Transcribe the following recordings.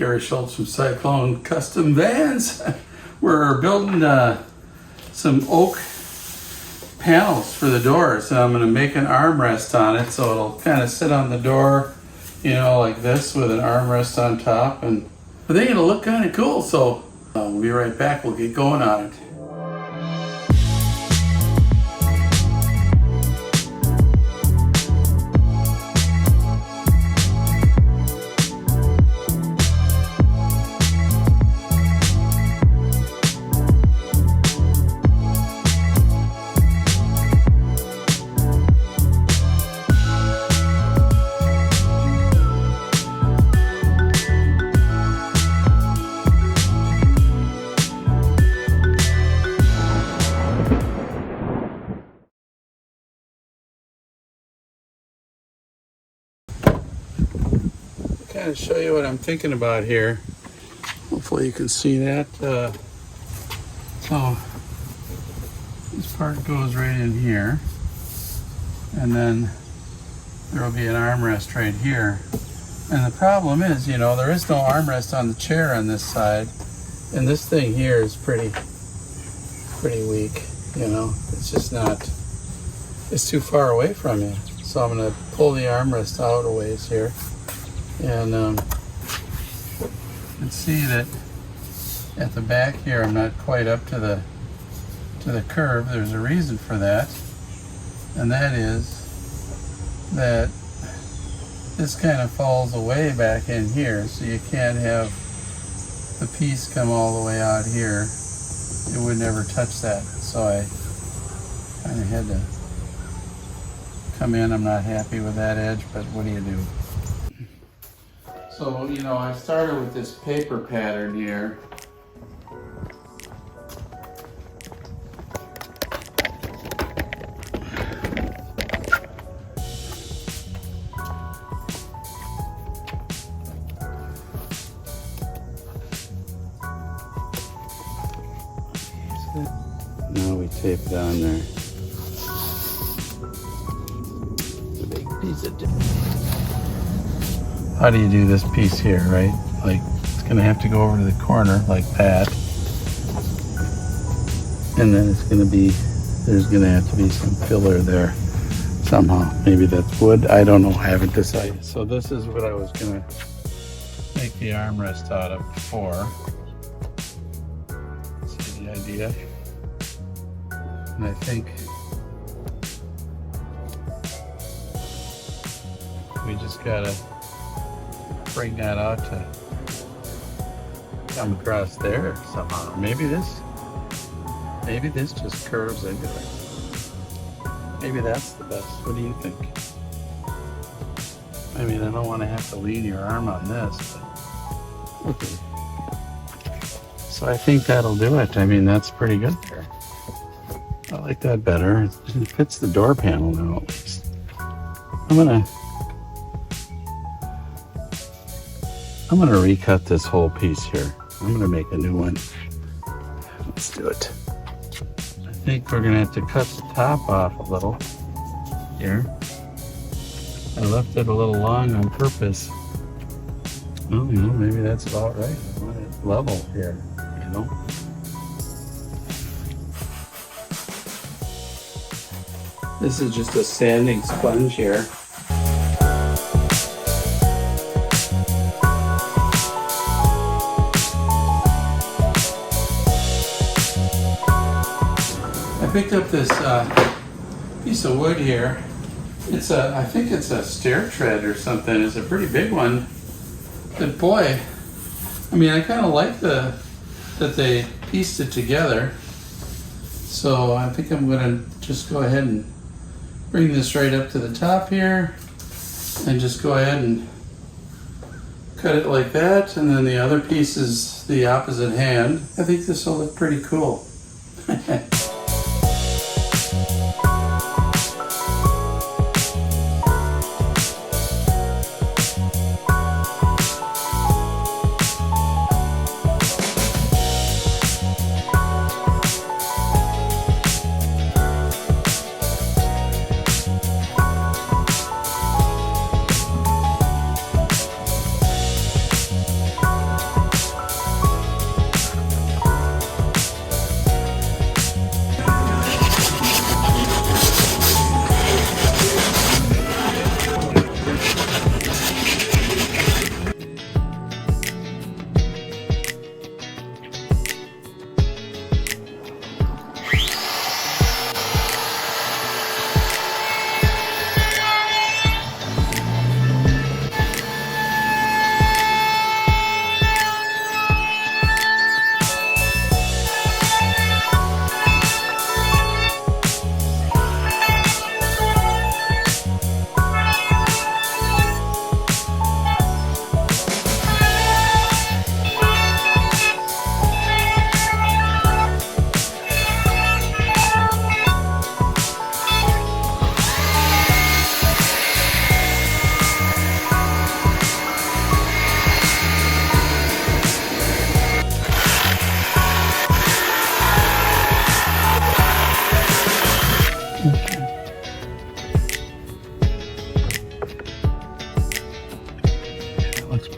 Gary Schultz from Cyclone Custom Vans. We're building some oak panels for the doors, and I'm going to make an armrest on it so it'll kind of sit on the door, you know, like this with an armrest on top, and I think it'll look kind of cool. So we'll be right back. We'll get going on it. Kind of show you what I'm thinking about here. Hopefully you can see that. So this part goes right in here, and then there will be an armrest right here. And the problem is, you know, there is no armrest on the chair on this side, and this thing here is pretty weak. You know, it's just not. It's too far away from you. So I'm going to pull the armrest out a ways here. And see that at the back here I'm not quite up to the curve. There's a reason for that, and that is that this kind of falls away back in here, so you can't have the piece come all the way out here. It would never touch that, so I kind of had to come in. I'm not happy with that edge, but what do you do? So, you know, I started with this paper pattern here. Now we tape it on there. A big piece of How do you do this piece here, right? Like, it's gonna have to go over to the corner like that. And then it's gonna be, there's gonna have to be some filler there somehow. Maybe that's wood, I don't know, I haven't decided. So this is what I was gonna make the armrest out of before. See the idea? And I think we just gotta bring that out to come across there somehow. Maybe this just curves into it. Maybe that's the best. What do you think? I mean, I don't want to have to lean your arm on this, but okay. So I think that'll do it. I mean, that's pretty good there. I like that better. It fits the door panel now at least. I'm gonna recut this whole piece here. I'm gonna make a new one. Let's do it. I think we're gonna have to cut the top off a little here. I left it a little long on purpose. Well, you know, maybe that's about right. I want it level here, you know. This is just a sanding sponge here. I picked up this piece of wood here. It's I think it's a stair tread or something. It's a pretty big one. But boy, I mean, I kind of like that they pieced it together. So I think I'm gonna just go ahead and bring this right up to the top here, and just go ahead and cut it like that. And then the other piece is the opposite hand. I think this will look pretty cool.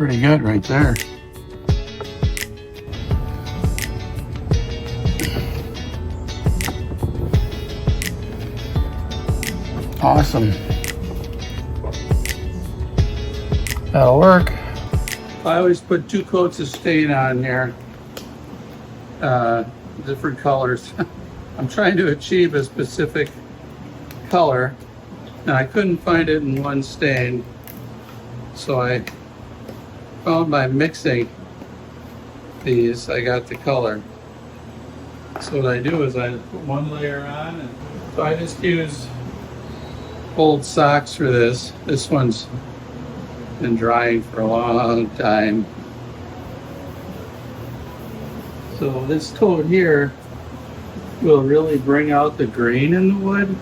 pretty good right there. Awesome. That'll work. I always put 2 coats of stain on here, different colors. I'm trying to achieve a specific color, and I couldn't find it in one stain, so I found by mixing these, I got the color. So what I do is I put 1 layer on, and so I just use old socks for this. This one's been drying for a long time. So this coat here will really bring out the grain in the wood.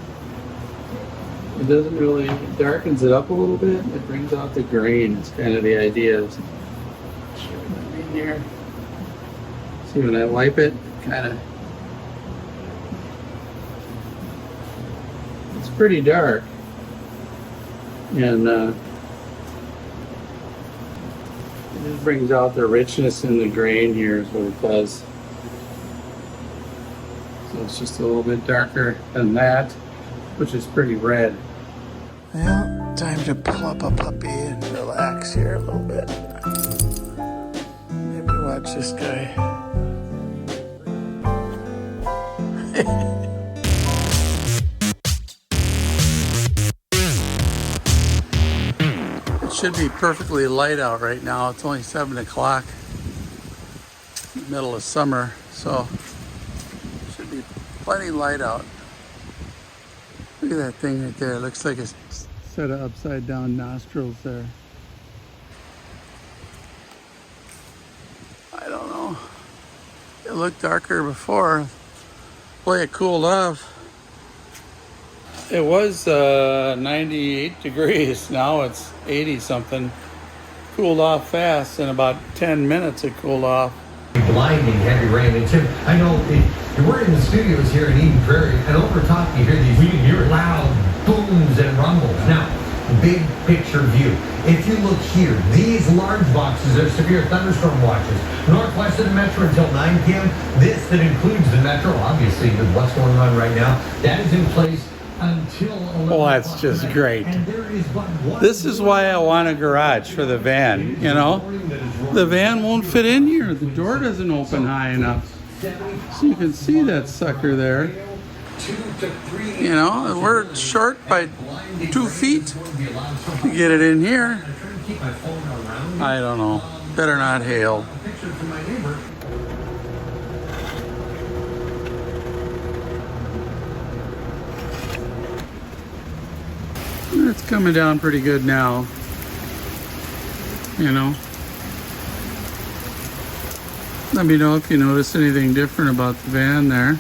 It doesn't really, it darkens it up a little bit. It brings out the grain. It's kind of the idea. In here. See, when I wipe it, kind of, it's pretty dark. And it just brings out the richness in the grain here is what it does. So it's just a little bit darker than that, which is pretty red. Well, time to pull up a puppy and relax here a little bit. Maybe watch this guy. It should be perfectly light out right now. It's only 7 o'clock, middle of summer, so should be plenty light out. Look at that thing right there. It looks like a set of upside down nostrils there. I don't know. It looked darker before. Boy, it cooled off. It was 98 degrees. Now it's 80 something. Cooled off fast. In about 10 minutes it cooled off. Blinding heavy rain. And Tim, I know we're in the studios here in Eden Prairie, and over top you hear these loud booms and rumbles. Now, big picture view. If you look here, these large boxes are severe thunderstorm watches. Northwest of the metro until 9 p.m. This that includes the metro, obviously, with what's going on right now, that is in place until 11 Well, that's just great. This is why I want a garage for the van, you know. The van won't fit in here. The door doesn't open high enough. So you can see that sucker there. You know, and we're short by 2 feet to get it in here. I don't know. Better not hail. It's coming down pretty good now. You know. Let me know if you notice anything different about the van there.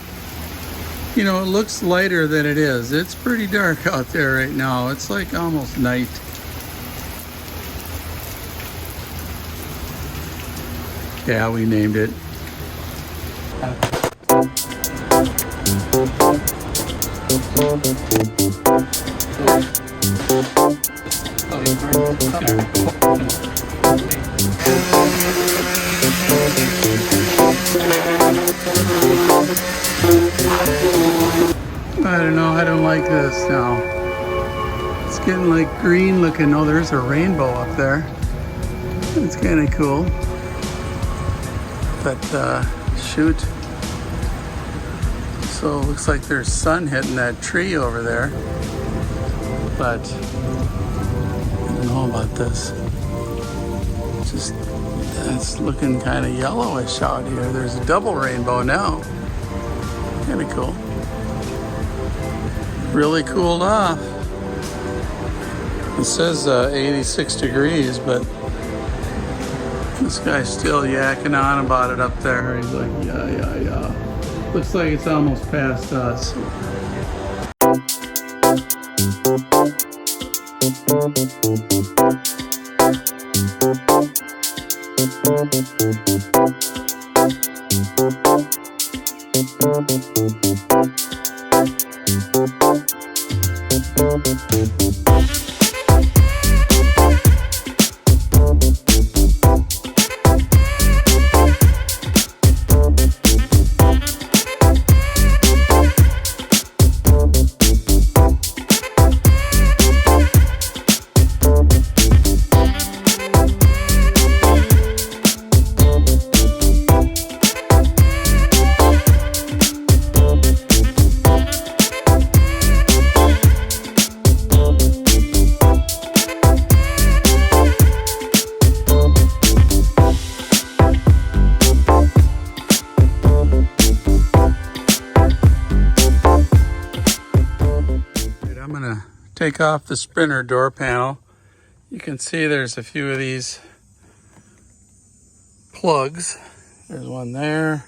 You know, it looks lighter than it is. It's pretty dark out there right now. It's like almost night. Yeah, we named it. I don't know, I don't like this now. It's getting like green looking. Oh, there's a rainbow up there. It's kind of cool. But shoot. So it looks like there's sun hitting that tree over there. But I don't know about this. Just, it's looking kind of yellowish out here. There's a double rainbow now. Kind of cool. Really cooled off. It says 86 degrees, but this guy's still yakking on about it up there. He's like, yeah. Looks like it's almost past us. take off the Sprinter door panel. You can see there's a few of these plugs. There's one there.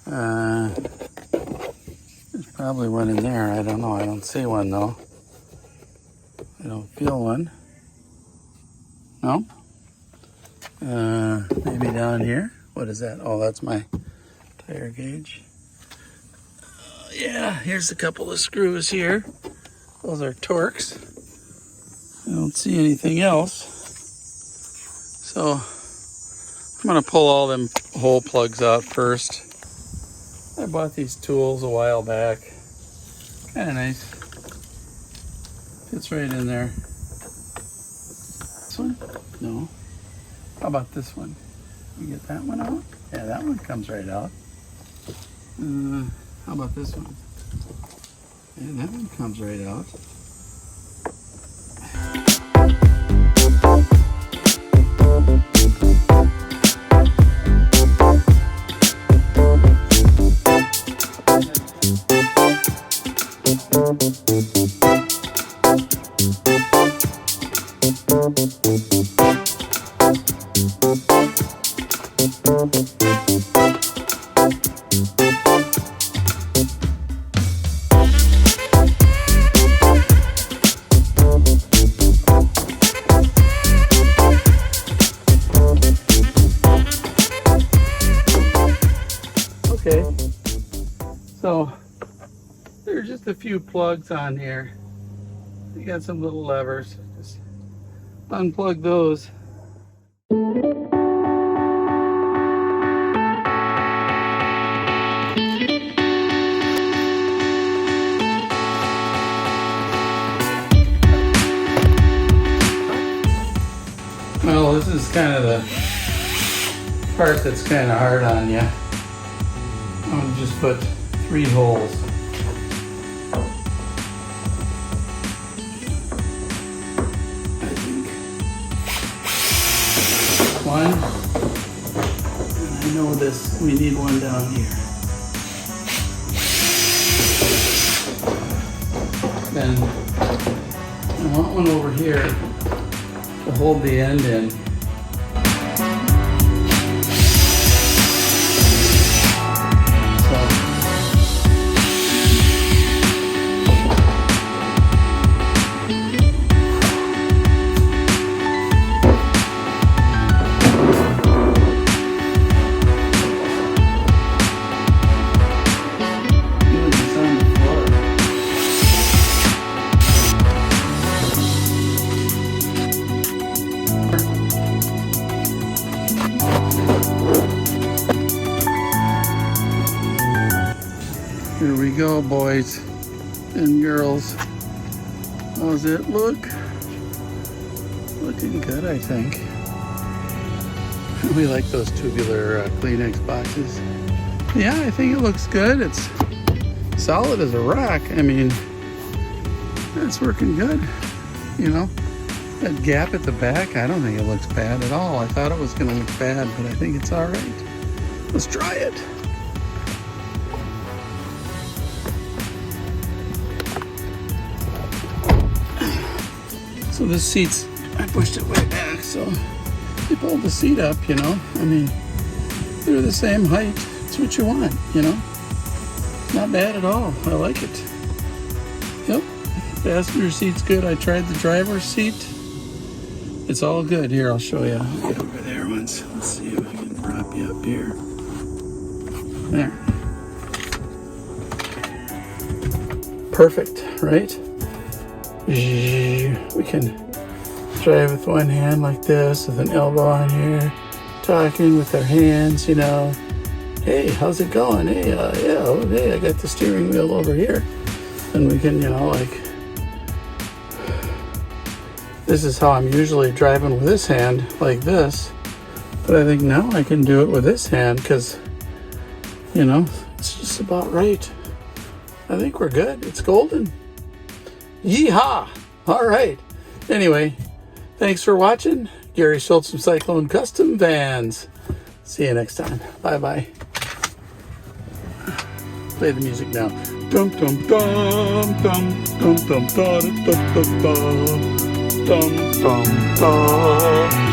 There's probably one in there. I don't know. I don't see one though. I don't feel one. No. Maybe down here. What is that? Oh, that's my tire gauge. Yeah, here's a couple of screws here. Those are Torx. I don't see anything else. So I'm gonna pull all them hole plugs out first. I bought these tools a while back. Kind of nice. Fits right in there. This one? No. How about this one? You get that one out? Yeah, that one comes right out. How about this one? Yeah, that one comes right out. Okay, so there's just a few plugs on here. You got some little levers. Just unplug those. Well, this is kind of the part that's kind of hard on you. I'm going to just put 3 holes. I think. One. And I know this, we need one down here. Then I want one over here to hold the end in. Here we go, boys and girls. How's it look? Looking good, I think. We like those tubular Kleenex boxes. Yeah, I think it looks good. It's solid as a rock. I mean, it's working good. You know, that gap at the back, I don't think it looks bad at all. I thought it was gonna look bad, but I think it's all right. Let's try it. So this seat's, I pushed it way back, so you pulled the seat up, you know. I mean, they're the same height. It's what you want, you know. Not bad at all. I like it. Yep. Passenger seat's good. I tried the driver's seat. It's all good. Here, I'll show you. I'll get over there once. Let's see if I can prop you up here. There. Perfect, right? We can drive with one hand like this, with an elbow on here, talking with our hands, you know. Hey, how's it going? Hey, yeah, oh, hey, I got the steering wheel over here. And we can, you know, like, this is how I'm usually driving with this hand, like this. But I think now I can do it with this hand because, you know, it's just about right. I think we're good. It's golden. Yeehaw! All right. Anyway, thanks for watching. Gary Schultz from Cyclone Custom Vans. See you next time. Bye-bye. Play the music now. Dum dum dum dum dum dum da da da da da dum dum da.